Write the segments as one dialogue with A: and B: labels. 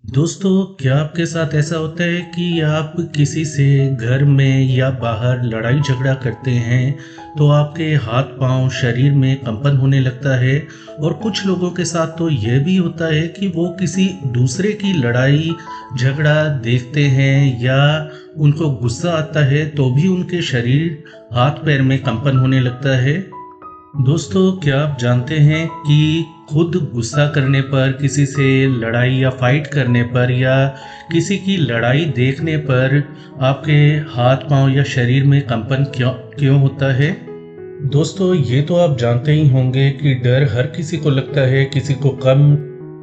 A: दोस्तों, क्या आपके साथ ऐसा होता है कि आप किसी से घर में या बाहर लड़ाई झगड़ा करते हैं, तो आपके हाथ-पाँव, शरीर में कंपन होने लगता है और कुछ लोगों के साथ तो ये भी होता है कि वो किसी दूसरे की लड़ाई झगड़ा देखते हैं या उनको गुस्सा आता है, तो भी उनके शरीर, हाथ-पैर में कंपन होने लगता है। दोस्तों, क्या आप जानते हैं कि खुद गुस्सा करने पर, किसी से लड़ाई या फाइट करने पर या किसी की लड़ाई देखने पर आपके हाथ-पाँव या शरीर में कंपन क्यों क्यों होता है? दोस्तों, ये तो आप जानते ही होंगे कि डर हर किसी को लगता है, किसी को कम,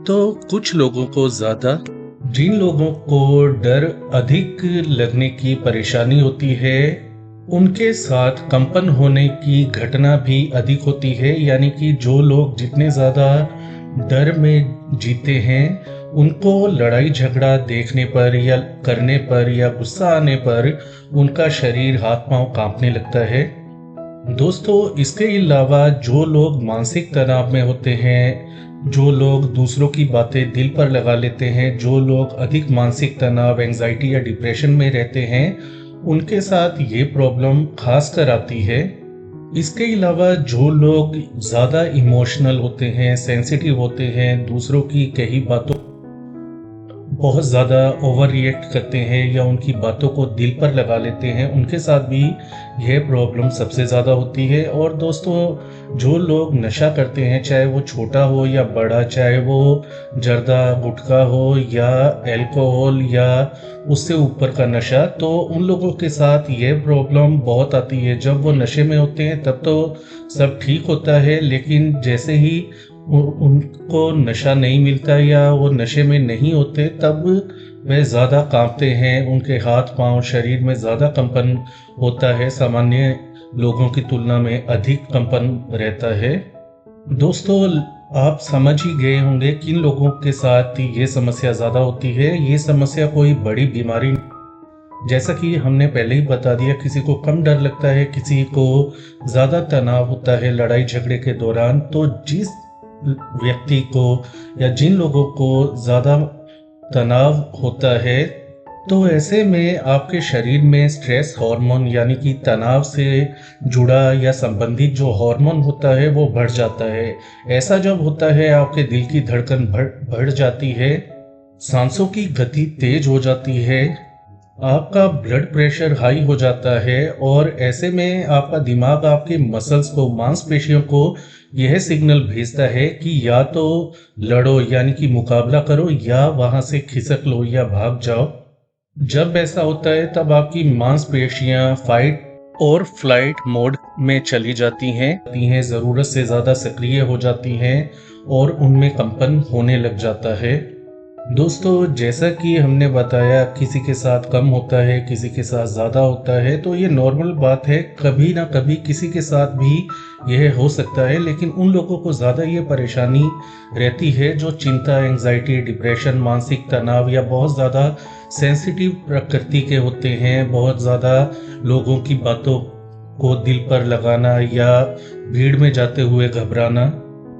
A: तो कुछ लोगों को ज़्यादा। जिन लोगों को डर अधिक लगने की परेशानी होती है, उनके साथ कंपन होने की घटना भी अधिक होती है। यानी कि जो लोग जितने ज़्यादा डर में जीते हैं, उनको लड़ाई झगड़ा देखने पर या करने पर या गुस्सा आने पर उनका शरीर, हाथ-पाँव काँपने लगता है। दोस्तों, इसके अलावा जो लोग मानसिक तनाव में होते हैं, जो लोग दूसरों की बातें दिल पर लगा लेते हैं, जो लोग अधिक मानसिक तनाव, एंग्जायटी या डिप्रेशन में रहते हैं, उनके साथ ये प्रॉब्लम खासकर आती है। इसके अलावा जो लोग ज़्यादा इमोशनल होते हैं, सेंसिटिव होते हैं, दूसरों की कही बातों बहुत ज़्यादा ओवर रिएक्ट करते हैं या उनकी बातों को दिल पर लगा लेते हैं, उनके साथ भी यह प्रॉब्लम सबसे ज़्यादा होती है। और दोस्तों, जो लोग नशा करते हैं, चाहे वो छोटा हो या बड़ा, चाहे वो जर्दा, गुटखा हो या अल्कोहल या उससे ऊपर का नशा, तो उन लोगों के साथ ये प्रॉब्लम बहुत आती है। जब वो नशे में होते हैं तब तो सब ठीक होता है, लेकिन जैसे ही उनको नशा नहीं मिलता या वो नशे में नहीं होते, तब वे ज़्यादा काँपते हैं, उनके हाथ-पाँव, शरीर में ज़्यादा कंपन होता है, सामान्य लोगों की तुलना में अधिक कंपन रहता है। दोस्तों, आप समझ ही गए होंगे किन लोगों के साथ ये समस्या ज़्यादा होती है। ये समस्या कोई बड़ी बीमारी, जैसा कि हमने पहले ही बता दिया, किसी को कम डर लगता है, किसी को ज़्यादा तनाव होता है लड़ाई झगड़े के दौरान। तो जिस व्यक्ति को या जिन लोगों को ज़्यादा तनाव होता है, तो ऐसे में आपके शरीर में स्ट्रेस हार्मोन यानी कि तनाव से जुड़ा या संबंधित जो हार्मोन होता है वो बढ़ जाता है। ऐसा जब होता है, आपके दिल की धड़कन बढ़ जाती है, सांसों की गति तेज हो जाती है, आपका ब्लड प्रेशर हाई हो जाता है और ऐसे में आपका दिमाग आपके मसल्स को, मांसपेशियों को यह सिग्नल भेजता है कि या तो लड़ो यानी कि मुकाबला करो या वहां से खिसक लो या भाग जाओ। जब ऐसा होता है तब आपकी मांसपेशियां फाइट और फ्लाइट मोड में चली जाती हैं, ज़रूरत से ज़्यादा सक्रिय हो जाती हैं और उनमें कंपन होने लग जाता है। दोस्तों, जैसा कि हमने बताया, किसी के साथ कम होता है, किसी के साथ ज़्यादा होता है, तो ये नॉर्मल बात है। कभी ना कभी किसी के साथ भी यह हो सकता है, लेकिन उन लोगों को ज़्यादा ये परेशानी रहती है जो चिंता, एंग्जायटी, डिप्रेशन, मानसिक तनाव या बहुत ज़्यादा सेंसिटिव प्रकृति के होते हैं। बहुत ज़्यादा लोगों की बातों को दिल पर लगाना या भीड़ में जाते हुए घबराना।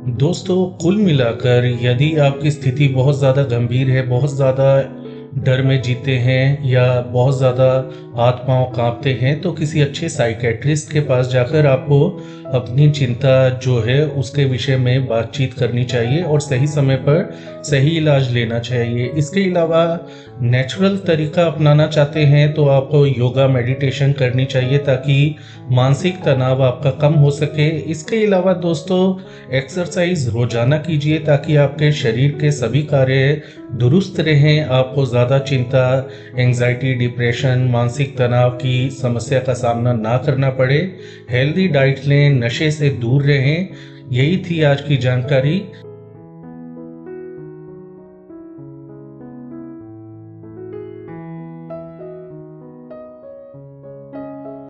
A: दोस्तों, कुल मिलाकर यदि आपकी स्थिति बहुत ज़्यादा गंभीर है, बहुत ज़्यादा डर में जीते हैं या बहुत ज़्यादा हाथ-पाँव काँपते हैं, तो किसी अच्छे साइकियाट्रिस्ट के पास जाकर आपको अपनी चिंता जो है उसके विषय में बातचीत करनी चाहिए और सही समय पर सही इलाज लेना चाहिए। इसके अलावा नेचुरल तरीका अपनाना चाहते हैं तो आपको योगा, मेडिटेशन करनी चाहिए ताकि मानसिक तनाव आपका कम हो सके। इसके अलावा दोस्तों, एक्सरसाइज रोजाना कीजिए ताकि आपके शरीर के सभी कार्य दुरुस्त रहें, आपको ज़्यादा चिंता, एंग्जायटी, डिप्रेशन, मानसिक तनाव की समस्या का सामना ना करना पड़े। हेल्दी डाइट लें, नशे से दूर रहें। यही थी आज की जानकारी।